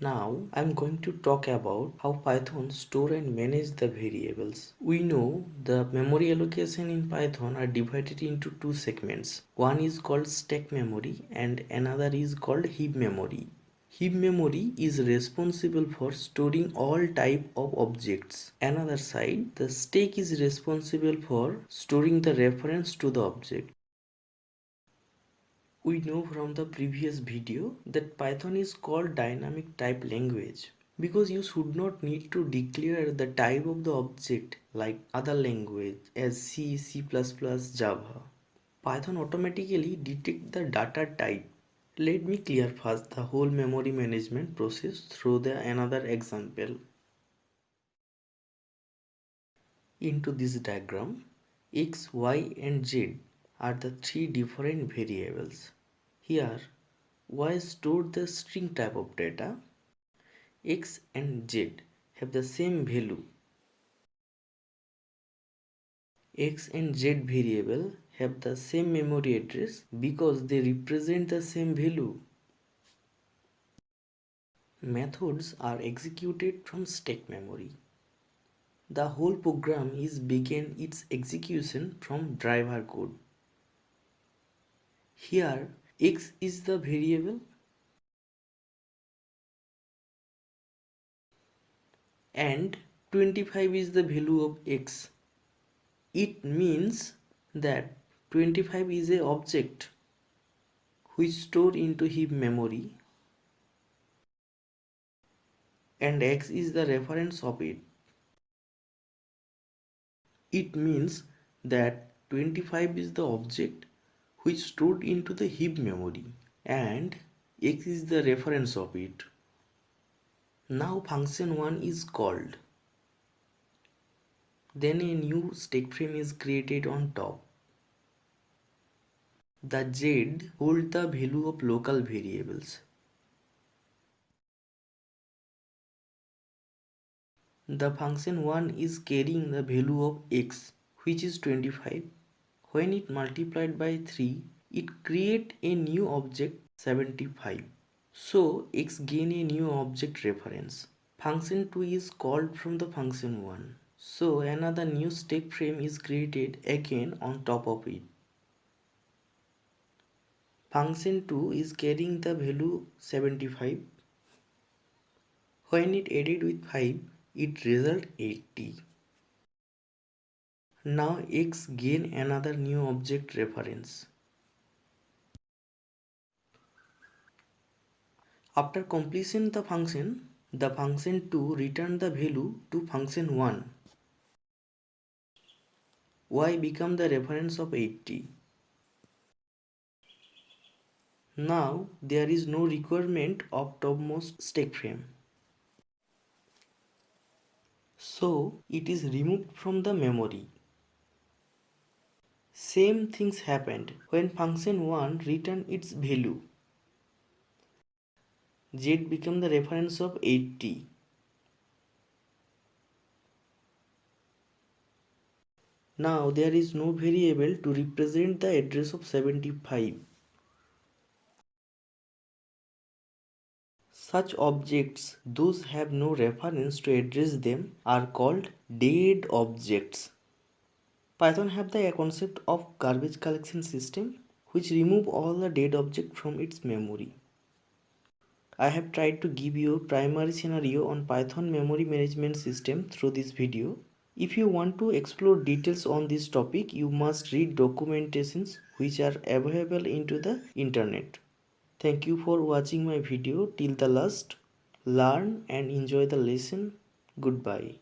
Now I'm going to talk about how Python store and manage the variables. We know the memory allocation in Python are divided into two segments. One is called stack memory and another is called heap memory. Heap memory is responsible for storing all type of objects. Another side, the stack is responsible for storing the reference to the object. We know from the previous video that Python is called dynamic type language because you should not need to declare the type of the object like other language as C, C++, Java. Python automatically detects the data type. Let me clear first the whole memory management process through another example. Into this diagram, X, Y and Z are the three different variables. Here, Y stored the string type of data. X and Z have the same value. X and Z variable have the same memory address because they represent the same value. Methods are executed from stack memory. The whole program is begin its execution from driver code. Here X is the variable and 25 is the value of X. It means that 25 is a object which stored into heap memory and X is the reference of it. It means that 25 is the object which stored into the heap memory and X is the reference of it. Now function 1 is called. Then a new stack frame is created on top. The Z hold the value of local variables. The function 1 is carrying the value of X, which is 25. When it multiplied by 3, it create a new object 75. So X gain a new object reference. Function 2 is called from the function 1. So another new stack frame is created again on top of it. Function 2 is carrying the value 75. When it added with 5, it result 80. Now X gain another new object reference. After completion the function 2 return the value to function 1. Y become the reference of 80. Now there is no requirement of topmost stack frame. So it is removed from the memory. Same things happened when function 1 return its value. Z become the reference of 80. Now there is no variable to represent the address of 75. Such objects, those have no reference to address them, are called dead objects. Python have the concept of garbage collection system which remove all the dead object from its memory. I have tried to give you a primary scenario on Python memory management system through this video. If you want to explore details on this topic, you must read documentations which are available into the internet. Thank you for watching my video till the last. Learn and enjoy the lesson. Goodbye.